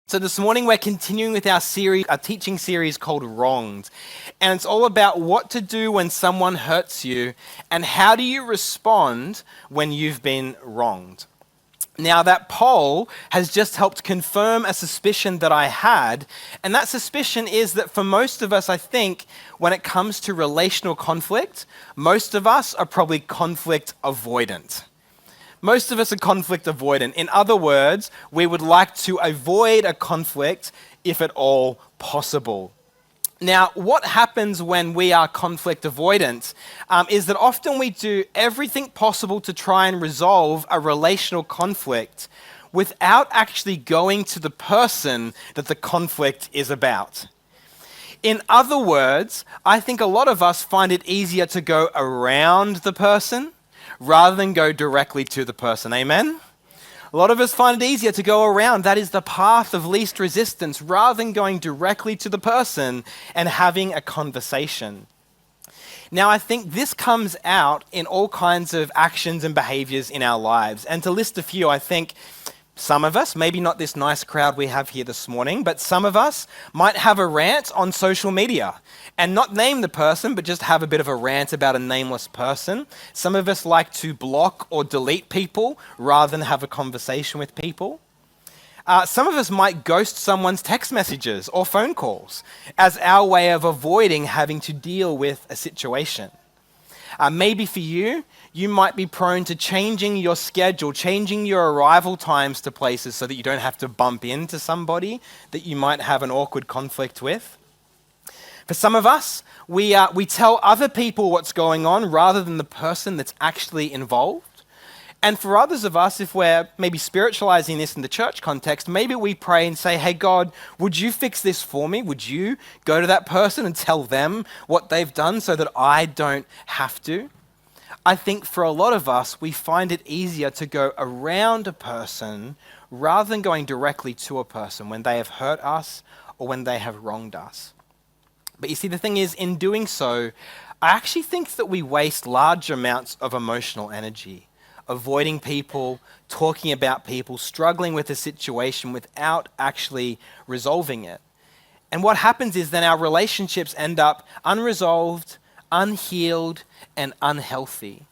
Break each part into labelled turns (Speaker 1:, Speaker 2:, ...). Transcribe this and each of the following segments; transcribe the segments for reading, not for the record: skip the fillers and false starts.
Speaker 1: So this morning we're continuing with our teaching series called Wronged. And it's all about what to do when someone hurts you and how do you respond when you've been wronged. Now that poll has just helped confirm a suspicion that I had, and that suspicion is that for most of us, I think, when it comes to relational conflict, most of us are probably conflict avoidant. Most of us are conflict avoidant. In other words, we would like to avoid a conflict if at all possible. Now, what happens when we are conflict avoidant is that often we do everything possible to try and resolve a relational conflict without actually going to the person that the conflict is about. In other words, I think a lot of us find it easier to go around the person rather than go directly to the person. Amen? A lot of us find it easier to go around. That is the path of least resistance rather than going directly to the person and having a conversation. Now, I think this comes out in all kinds of actions and behaviors in our lives. And to list a few, I think some of us, maybe not this nice crowd we have here this morning, but some of us might have a rant on social media and not name the person, but just have a bit of a rant about a nameless person. Some of us like to block or delete people rather than have a conversation with people. Some of us might ghost someone's text messages or phone calls as our way of avoiding having to deal with a situation. Maybe for you, you might be prone to changing your schedule, changing your arrival times to places so that you don't have to bump into somebody that you might have an awkward conflict with. For some of us, we tell other people what's going on rather than the person that's actually involved. And for others of us, if we're maybe spiritualizing this in the church context, maybe we pray and say, hey, God, would you fix this for me? Would you go to that person and tell them what they've done so that I don't have to? I think for a lot of us, we find it easier to go around a person rather than going directly to a person when they have hurt us or when they have wronged us. But you see, the thing is, in doing so, I actually think that we waste large amounts of emotional energy avoiding people, talking about people, struggling with a situation without actually resolving it. And what happens is then our relationships end up unresolved, unhealed, and unhealthy.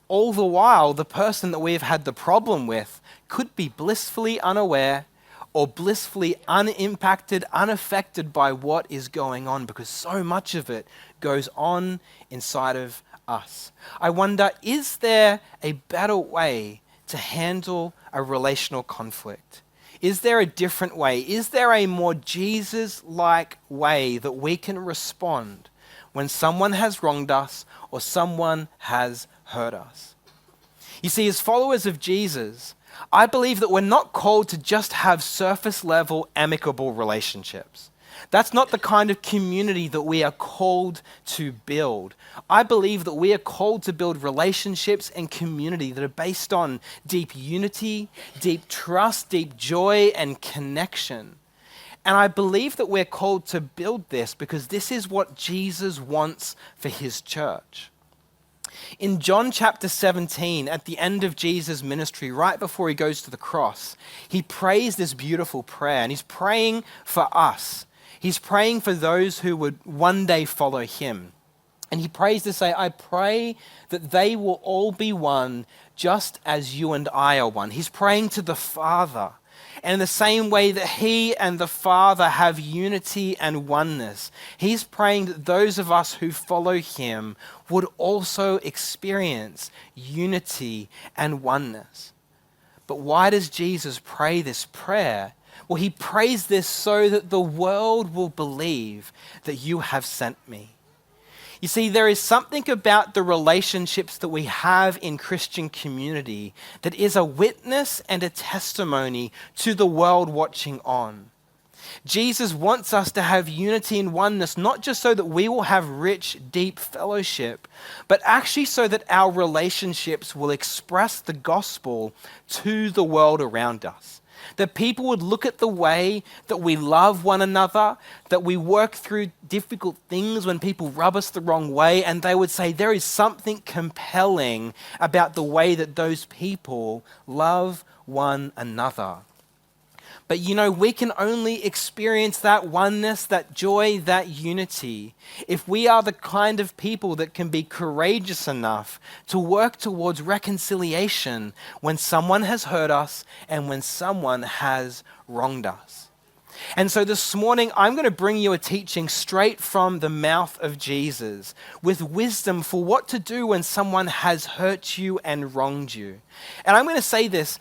Speaker 1: All the while, the person that we've had the problem with could be blissfully unaware or blissfully unimpacted, unaffected by what is going on, because so much of it goes on inside of us. I wonder, is there a better way to handle a relational conflict? Is there a different way? Is there a more Jesus-like way that we can respond when someone has wronged us or someone has hurt us? You see, as followers of Jesus, I believe that we're not called to just have surface-level amicable relationships. That's not the kind of community that we are called to build. I believe that we are called to build relationships and community that are based on deep unity, deep trust, deep joy, and connection. And I believe that we're called to build this because this is what Jesus wants for his church. In John chapter 17, at the end of Jesus' ministry, right before he goes to the cross, he prays this beautiful prayer, and he's praying for us. He's praying for those who would one day follow him. And he prays to say, I pray that they will all be one just as you and I are one. He's praying to the Father. And in the same way that he and the Father have unity and oneness, he's praying that those of us who follow him would also experience unity and oneness. But why does Jesus pray this prayer? Well, he prays this so that the world will believe that you have sent me. You see, there is something about the relationships that we have in Christian community that is a witness and a testimony to the world watching on. Jesus wants us to have unity and oneness, not just so that we will have rich, deep fellowship, but actually so that our relationships will express the gospel to the world around us. That people would look at the way that we love one another, that we work through difficult things when people rub us the wrong way, and they would say there is something compelling about the way that those people love one another. But we can only experience that oneness, that joy, that unity if we are the kind of people that can be courageous enough to work towards reconciliation when someone has hurt us and when someone has wronged us. And so this morning, I'm going to bring you a teaching straight from the mouth of Jesus with wisdom for what to do when someone has hurt you and wronged you. And I'm going to say this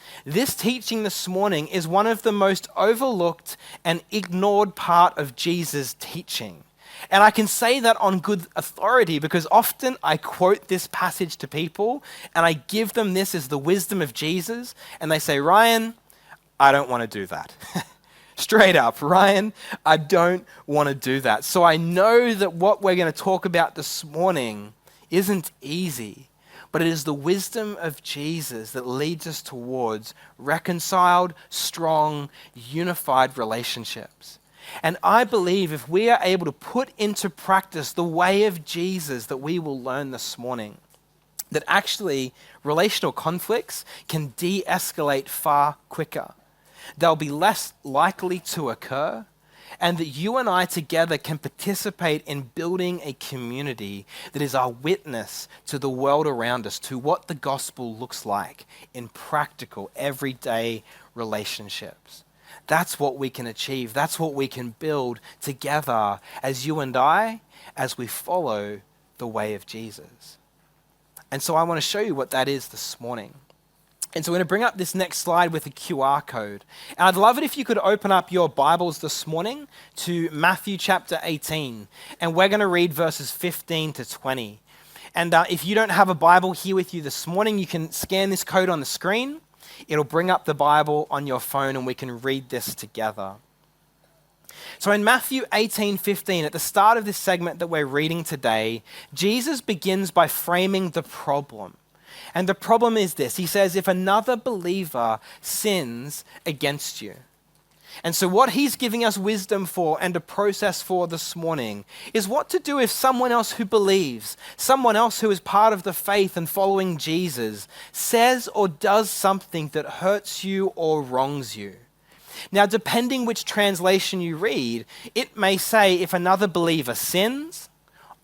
Speaker 1: teaching this morning is one of the most overlooked and ignored part of Jesus' teaching. And I can say that on good authority because often I quote this passage to people and I give them this as the wisdom of Jesus, and they say, Ryan, I don't want to do that. Straight up, Ryan, I don't want to do that. So I know that what we're going to talk about this morning isn't easy, but it is the wisdom of Jesus that leads us towards reconciled, strong, unified relationships. And I believe if we are able to put into practice the way of Jesus that we will learn this morning, that actually relational conflicts can de-escalate far quicker. They'll be less likely to occur, and that you and I together can participate in building a community that is our witness to the world around us, to what the gospel looks like in practical, everyday relationships. That's what we can achieve. That's what we can build together as you and I, as we follow the way of Jesus. And so I want to show you what that is this morning. And so we're going to bring up this next slide with a QR code. And I'd love it if you could open up your Bibles this morning to Matthew chapter 18. And we're going to read verses 15 to 20. And if you don't have a Bible here with you this morning, you can scan this code on the screen. It'll bring up the Bible on your phone and we can read this together. So in Matthew 18:15, at the start of this segment that we're reading today, Jesus begins by framing the problem. And the problem is this. He says, if another believer sins against you. And so what he's giving us wisdom for and a process for this morning is what to do if someone else who believes, someone else who is part of the faith and following Jesus, says or does something that hurts you or wrongs you. Now, depending which translation you read, it may say if another believer sins,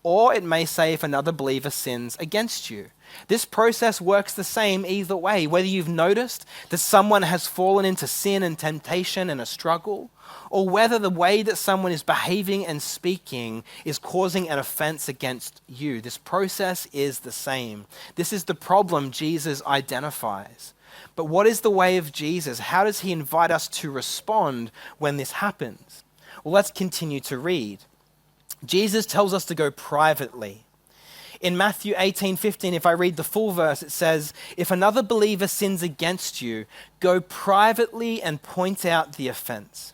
Speaker 1: or it may say if another believer sins against you. This process works the same either way, whether you've noticed that someone has fallen into sin and temptation and a struggle, or whether the way that someone is behaving and speaking is causing an offense against you. This process is the same. This is the problem Jesus identifies. But what is the way of Jesus? How does he invite us to respond when this happens? Well, let's continue to read. Jesus tells us to go privately. In Matthew 18:15, if I read the full verse, it says, if another believer sins against you, go privately and point out the offense.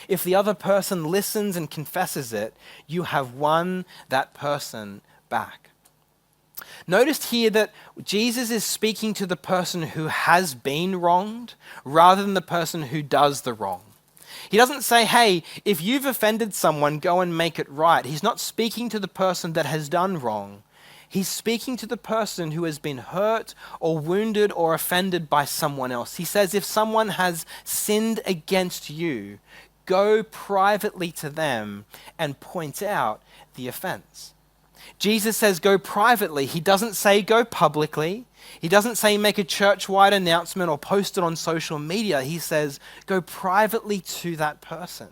Speaker 1: If the other person listens and confesses it, you have won that person back. Notice here that Jesus is speaking to the person who has been wronged rather than the person who does the wrong. He doesn't say, hey, if you've offended someone, go and make it right. He's not speaking to the person that has done wrong. He's speaking to the person who has been hurt or wounded or offended by someone else. He says, if someone has sinned against you, go privately to them and point out the offense. Jesus says go privately. He doesn't say go publicly. He doesn't say make a church-wide announcement or post it on social media. He says go privately to that person.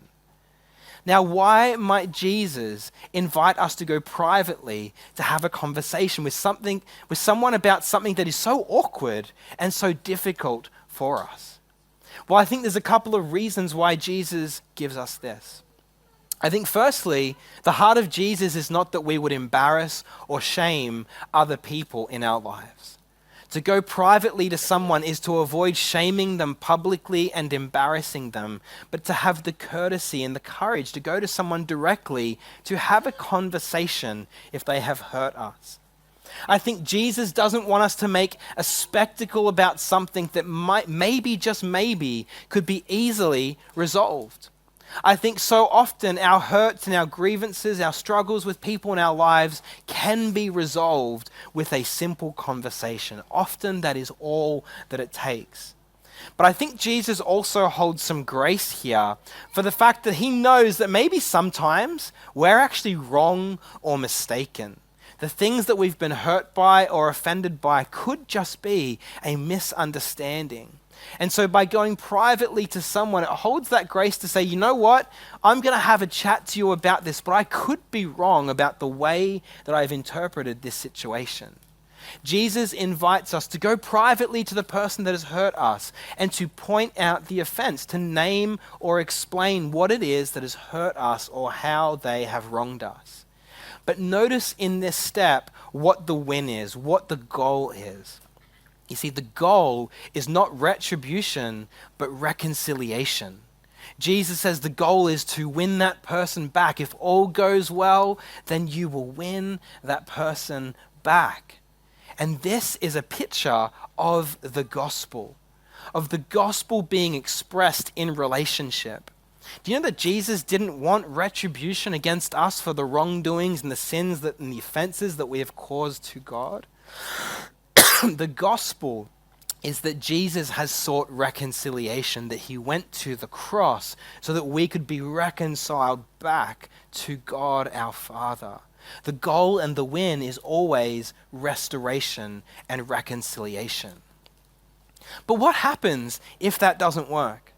Speaker 1: Now, why might Jesus invite us to go privately to have a conversation with someone about something that is so awkward and so difficult for us? Well, I think there's a couple of reasons why Jesus gives us this. I think firstly, the heart of Jesus is not that we would embarrass or shame other people in our lives. To go privately to someone is to avoid shaming them publicly and embarrassing them, but to have the courtesy and the courage to go to someone directly to have a conversation if they have hurt us. I think Jesus doesn't want us to make a spectacle about something that maybe, just maybe, could be easily resolved. I think so often our hurts and our grievances, our struggles with people in our lives can be resolved with a simple conversation. Often that is all that it takes. But I think Jesus also holds some grace here for the fact that he knows that maybe sometimes we're actually wrong or mistaken. The things that we've been hurt by or offended by could just be a misunderstanding. And so by going privately to someone, it holds that grace to say, you know what, I'm going to have a chat to you about this, but I could be wrong about the way that I've interpreted this situation. Jesus invites us to go privately to the person that has hurt us and to point out the offense, to name or explain what it is that has hurt us or how they have wronged us. But notice in this step what the win is, what the goal is. You see, the goal is not retribution, but reconciliation. Jesus says the goal is to win that person back. If all goes well, then you will win that person back. And this is a picture of the gospel being expressed in relationship. Do you know that Jesus didn't want retribution against us for the wrongdoings and the sins and the offenses that we have caused to God? The gospel is that Jesus has sought reconciliation, that he went to the cross so that we could be reconciled back to God our Father. The goal and the win is always restoration and reconciliation. But what happens if that doesn't work?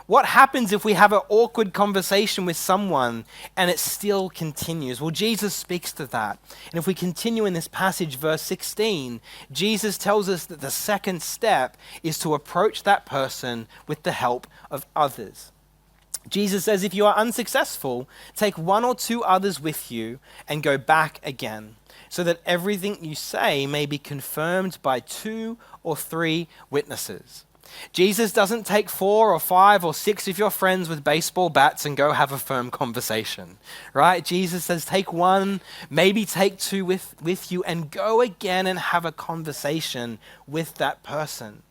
Speaker 1: What happens if we have an awkward conversation with someone and it still continues? Well, Jesus speaks to that. And if we continue in this passage, verse 16, Jesus tells us that the second step is to approach that person with the help of others. Jesus says, if you are unsuccessful, take one or two others with you and go back again, so that everything you say may be confirmed by 2 or 3 witnesses. Jesus doesn't take 4 or 5 or 6 of your friends with baseball bats and go have a firm conversation, right? Jesus says take 1, maybe take 2 with you and go again and have a conversation with that person.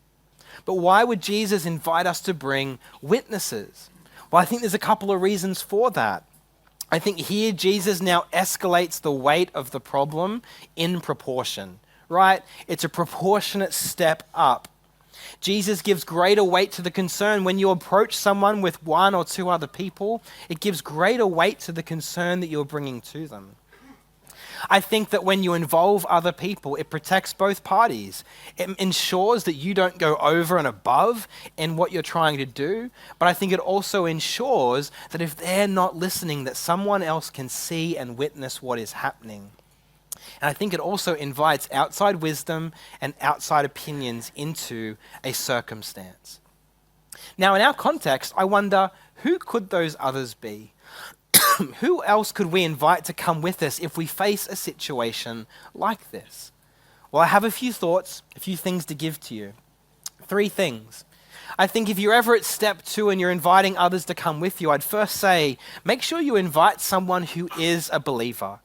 Speaker 1: But why would Jesus invite us to bring witnesses? Well, I think there's a couple of reasons for that. I think here Jesus now escalates the weight of the problem in proportion, right? It's a proportionate step up. Jesus gives greater weight to the concern. When you approach someone with 1 or 2 other people, it gives greater weight to the concern that you're bringing to them. I think that when you involve other people, it protects both parties. It ensures that you don't go over and above in what you're trying to do, but I think it also ensures that if they're not listening, that someone else can see and witness what is happening. And I think it also invites outside wisdom and outside opinions into a circumstance. Now, in our context, I wonder, who could those others be? Who else could we invite to come with us if we face a situation like this? Well, I have a few thoughts, a few things to give to you. 3 things. I think if you're ever at step 2 and you're inviting others to come with you, I'd first say, make sure you invite someone who is a believer.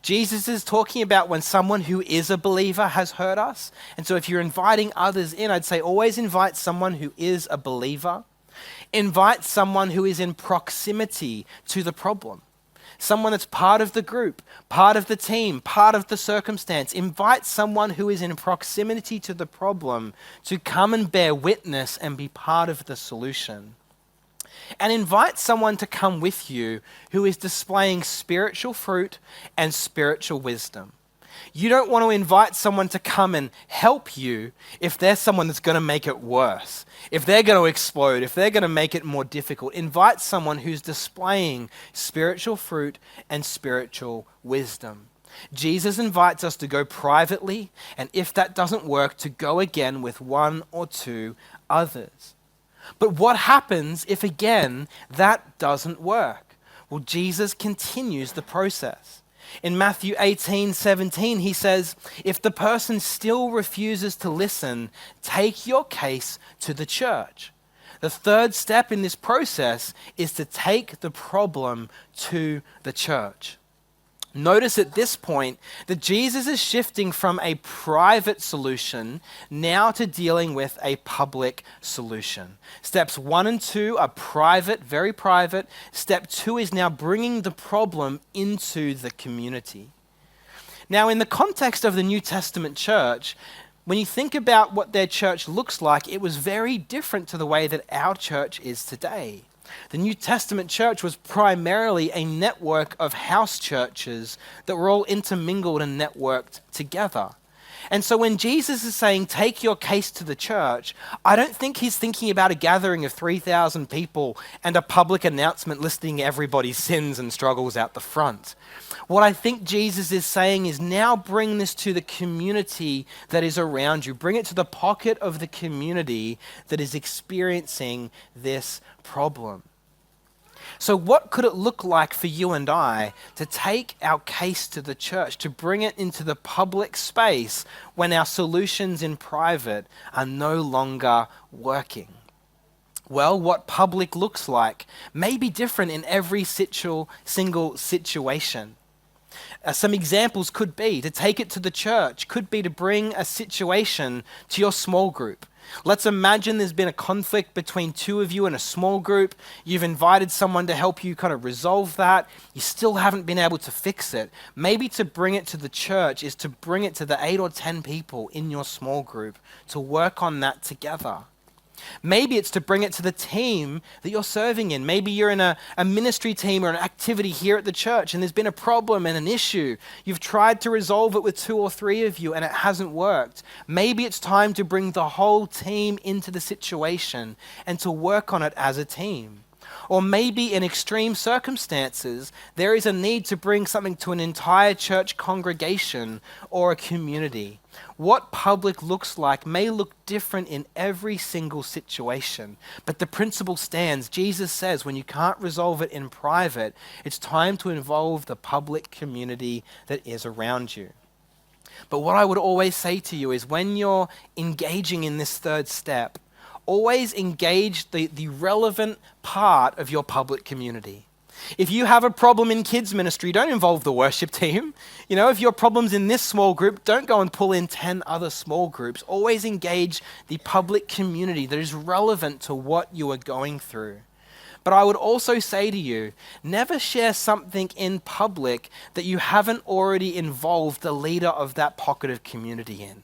Speaker 1: Jesus is talking about when someone who is a believer has hurt us. And so if you're inviting others in, I'd say always invite someone who is a believer. Invite someone who is in proximity to the problem. Someone that's part of the group, part of the team, part of the circumstance. Invite someone who is in proximity to the problem to come and bear witness and be part of the solution. And invite someone to come with you who is displaying spiritual fruit and spiritual wisdom. You don't want to invite someone to come and help you if they're someone that's going to make it worse, if they're going to explode, if they're going to make it more difficult. Invite someone who's displaying spiritual fruit and spiritual wisdom. Jesus invites us to go privately, and if that doesn't work, to go again with 1 or 2 others. But what happens if, again, that doesn't work? Well, Jesus continues the process. In Matthew 18:17, he says, if the person still refuses to listen, take your case to the church. The 3rd step in this process is to take the problem to the church. Notice at this point that Jesus is shifting from a private solution now to dealing with a public solution. Steps 1 and 2 are private, very private. Step 2 is now bringing the problem into the community. Now, in the context of the New Testament church, When you think about what their church looks like, it was very different to the way that our church is today. The New Testament church was primarily a network of house churches that were all intermingled and networked together. And so when Jesus is saying, take your case to the church, I don't think he's thinking about a gathering of 3,000 people and a public announcement listing everybody's sins and struggles out the front. What I think Jesus is saying is now bring this to the community that is around you. Bring it to the pocket of the community that is experiencing this problem. So what could it look like for you and I to take our case to the church, to bring it into the public space when our solutions in private are no longer working? Well, what public looks like may be different in every single situation. Some examples could be to take it to the church, could be to bring a situation to your small group. Let's imagine there's been a conflict between two of you in a small group. You've invited someone to help you kind of resolve that. You still haven't been able to fix it. Maybe to bring it to the church is to bring it to the 8 or 10 people in your small group to work on that together. Maybe it's to bring it to the team that you're serving in. Maybe you're in a ministry team or an activity here at the church and there's been a problem and an issue. You've tried to resolve it with 2 or 3 of you and it hasn't worked. Maybe it's time to bring the whole team into the situation and to work on it as a team. Or maybe in extreme circumstances, there is a need to bring something to an entire church congregation or a community. What public looks like may look different in every single situation, but the principle stands. Jesus says when you can't resolve it in private, it's time to involve the public community that is around you. But what I would always say to you is when you're engaging in this third step, always engage the relevant part of your public community. If you have a problem in kids ministry, don't involve the worship team. If your problem's in this small group, don't go and pull in 10 other small groups. Always engage the public community that is relevant to what you are going through. But I would also say to you, never share something in public that you haven't already involved the leader of that pocket of community in.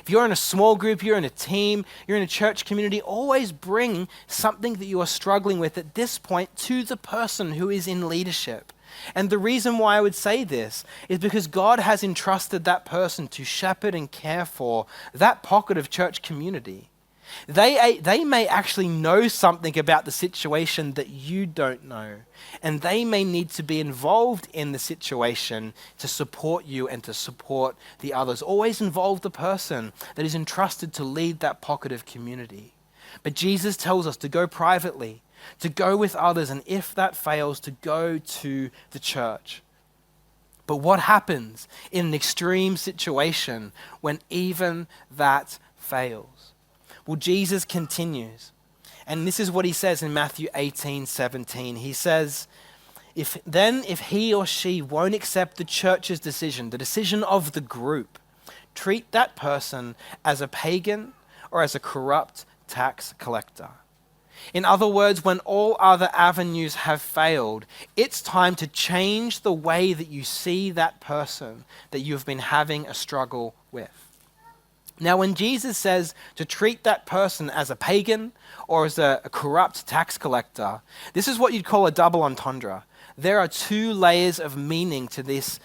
Speaker 1: If you're in a small group, you're in a team, you're in a church community, always bring something that you are struggling with at this point to the person who is in leadership. And the reason why I would say this is because God has entrusted that person to shepherd and care for that pocket of church community. They may actually know something about the situation that you don't know, and they may need to be involved in the situation to support you and to support the others. Always involve the person that is entrusted to lead that pocket of community. But Jesus tells us to go privately, to go with others, and if that fails, to go to the church. But what happens in an extreme situation when even that fails? Well, Jesus continues, and this is what he says in Matthew 18:17. He says, if he or she won't accept the church's decision, the decision of the group, treat that person as a pagan or as a corrupt tax collector. In other words, when all other avenues have failed, it's time to change the way that you see that person that you've been having a struggle with. Now, when Jesus says to treat that person as a pagan or as a corrupt tax collector, this is what you'd call a double entendre. There are 2 layers of meaning to this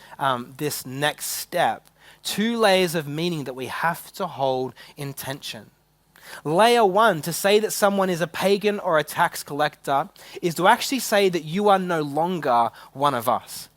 Speaker 1: next step, 2 layers of meaning that we have to hold in tension. Layer 1, to say that someone is a pagan or a tax collector, is to actually say that you are no longer one of us.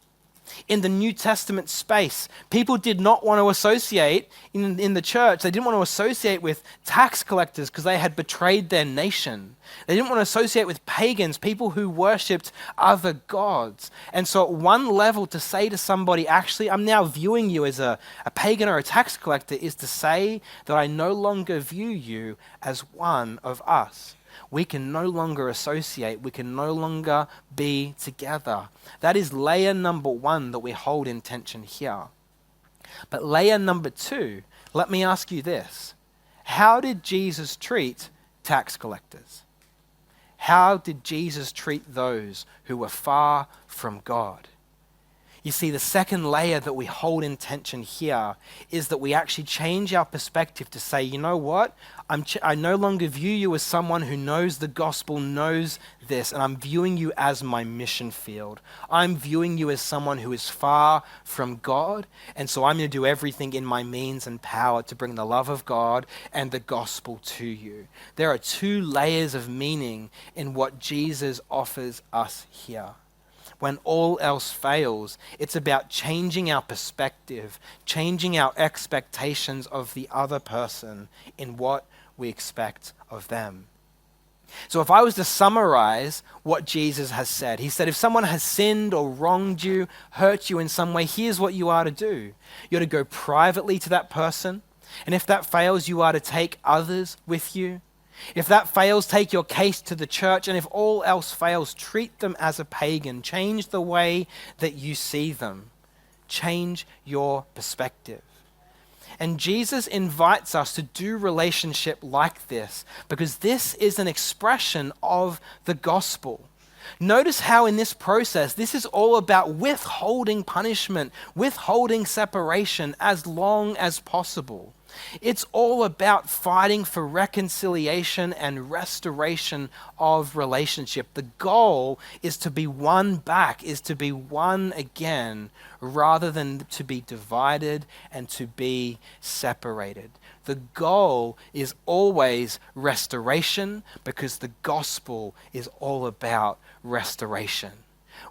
Speaker 1: In the New Testament space, people did not want to associate in the church. They didn't want to associate with tax collectors because they had betrayed their nation. They didn't want to associate with pagans, people who worshipped other gods. And so at one level, to say to somebody, actually, I'm now viewing you as a pagan or a tax collector, is to say that I no longer view you as one of us. We can no longer associate. We can no longer be together. That is layer number 1 that we hold in tension here. But layer number 2, let me ask you this. How did Jesus treat tax collectors? How did Jesus treat those who were far from God? You see, the second layer that we hold in tension here is that we actually change our perspective to say, you know what? I no longer view you as someone who knows the gospel, knows this, and I'm viewing you as my mission field. I'm viewing you as someone who is far from God, and so I'm going to do everything in my means and power to bring the love of God and the gospel to you. There are two layers of meaning in what Jesus offers us here. When all else fails, it's about changing our perspective, changing our expectations of the other person in what we expect of them. So if I was to summarize what Jesus has said, he said, if someone has sinned or wronged you, hurt you in some way, here's what you are to do. You're to go privately to that person, and if that fails, you are to take others with you. If that fails, take your case to the church, and if all else fails, treat them as a pagan. Change the way that you see them. Change your perspective. And Jesus invites us to do relationship like this because this is an expression of the gospel. Notice how in this process, this is all about withholding punishment, withholding separation as long as possible. It's all about fighting for reconciliation and restoration of relationship. The goal is to be won back, is to be won again, rather than to be divided and to be separated. The goal is always restoration because the gospel is all about restoration.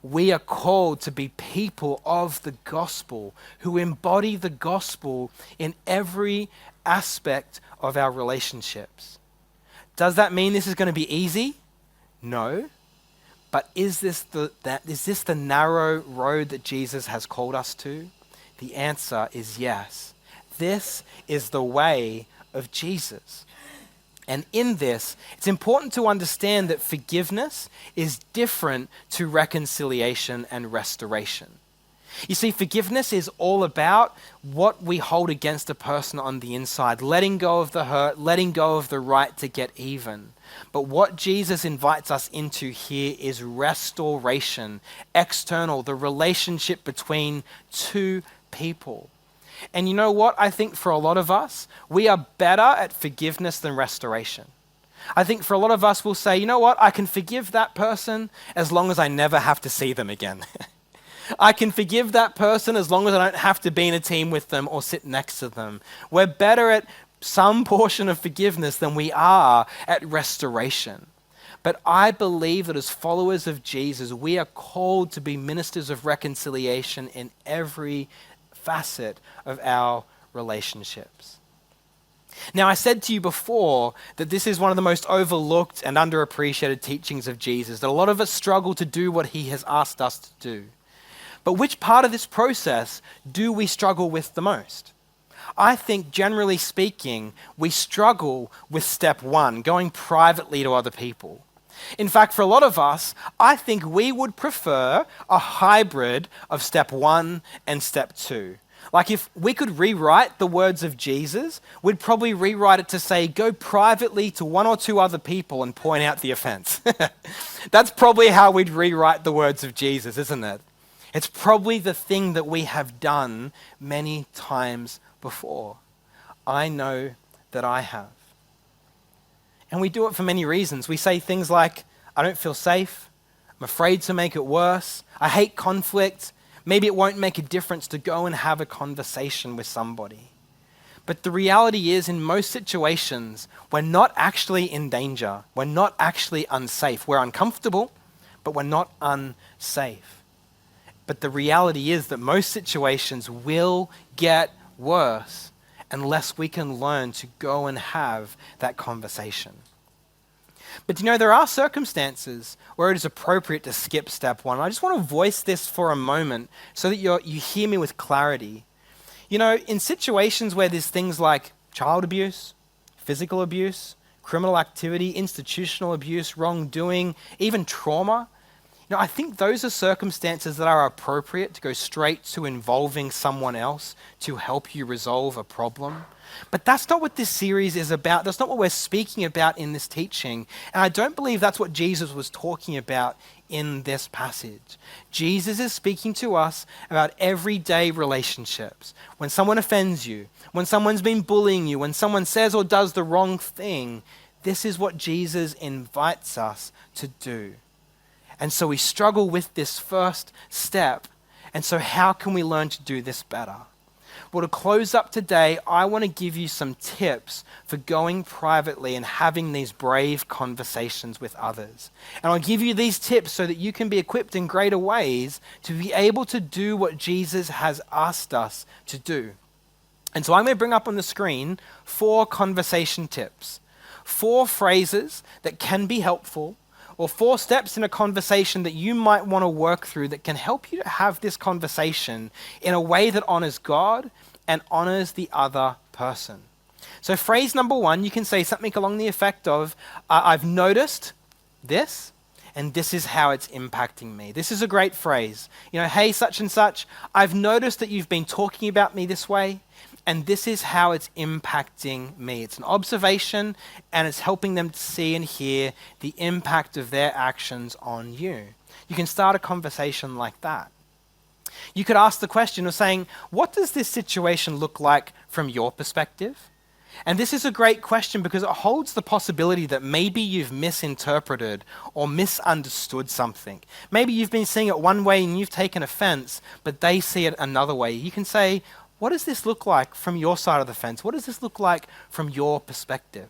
Speaker 1: We are called to be people of the gospel who embody the gospel in every aspect of our relationships. Does that mean this is going to be easy? No. But is this the narrow road that Jesus has called us to? The answer is yes. This is the way of Jesus. And in this, it's important to understand that forgiveness is different to reconciliation and restoration. You see, forgiveness is all about what we hold against a person on the inside, letting go of the hurt, letting go of the right to get even. But what Jesus invites us into here is restoration, external, the relationship between two people. And you know what? I think for a lot of us, we are better at forgiveness than restoration. I think for a lot of us, we'll say, you know what? I can forgive that person as long as I never have to see them again. I can forgive that person as long as I don't have to be in a team with them or sit next to them. We're better at some portion of forgiveness than we are at restoration. But I believe that as followers of Jesus, we are called to be ministers of reconciliation in every facet of our relationships. Now, I said to you before that this is one of the most overlooked and underappreciated teachings of Jesus, that a lot of us struggle to do what he has asked us to do. But which part of this process do we struggle with the most? I think, generally speaking, we struggle with step one, going privately to other people. In fact, for a lot of us, I think we would prefer a hybrid of step one and step two. Like if we could rewrite the words of Jesus, we'd probably rewrite it to say, go privately to one or two other people and point out the offense. That's probably how we'd rewrite the words of Jesus, isn't it? It's probably the thing that we have done many times before. I know that I have. And we do it for many reasons. We say things like, I don't feel safe. I'm afraid to make it worse. I hate conflict. Maybe it won't make a difference to go and have a conversation with somebody. But the reality is, in most situations, we're not actually in danger. We're not actually unsafe. We're uncomfortable, but we're not unsafe. But the reality is that most situations will get worse unless we can learn to go and have that conversation. But there are circumstances where it is appropriate to skip step one. I just want to voice this for a moment so that you hear me with clarity. In situations where there's things like child abuse, physical abuse, criminal activity, institutional abuse, wrongdoing, even trauma, I think those are circumstances that are appropriate to go straight to involving someone else to help you resolve a problem. But that's not what this series is about. That's not what we're speaking about in this teaching. And I don't believe that's what Jesus was talking about in this passage. Jesus is speaking to us about everyday relationships. When someone offends you, when someone's been bullying you, when someone says or does the wrong thing, this is what Jesus invites us to do. And so we struggle with this first step. And so how can we learn to do this better? Well, to close up today, I want to give you some tips for going privately and having these brave conversations with others. And I'll give you these tips so that you can be equipped in greater ways to be able to do what Jesus has asked us to do. And so I'm going to bring up on the screen 4 conversation tips, 4 phrases that can be helpful, or 4 steps in a conversation that you might want to work through that can help you to have this conversation in a way that honors God and honors the other person. So phrase number 1, you can say something along the effect of, I've noticed this, and this is how it's impacting me. This is a great phrase. You know, hey, such and such, I've noticed that you've been talking about me this way, and this is how it's impacting me. It's an observation, and it's helping them to see and hear the impact of their actions on you. You can start a conversation like that. You could ask the question of saying, what does this situation look like from your perspective? And this is a great question because it holds the possibility that maybe you've misinterpreted or misunderstood something. Maybe you've been seeing it one way and you've taken offense, but they see it another way. You can say, what does this look like from your side of the fence? What does this look like from your perspective?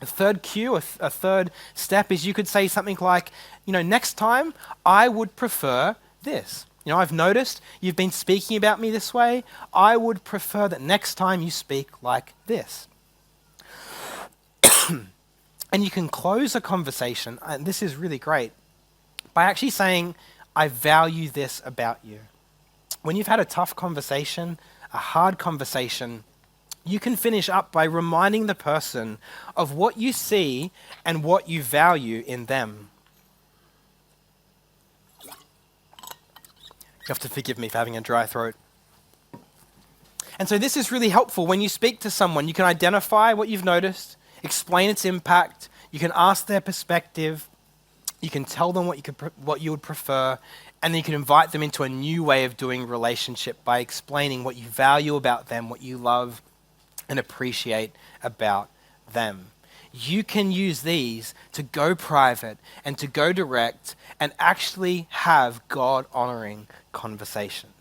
Speaker 1: A third cue, a third step is you could say something like, next time I would prefer this. I've noticed you've been speaking about me this way. I would prefer that next time you speak like this. And you can close a conversation, and this is really great, by actually saying, I value this about you. When you've had a tough conversation, a hard conversation, you can finish up by reminding the person of what you see and what you value in them. You have to forgive me for having a dry throat. And so this is really helpful. When you speak to someone, you can identify what you've noticed, explain its impact, you can ask their perspective, you can tell them what you would prefer, and then you can invite them into a new way of doing relationship by explaining what you value about them, what you love and appreciate about them. You can use these to go private and to go direct and actually have God-honoring conversations.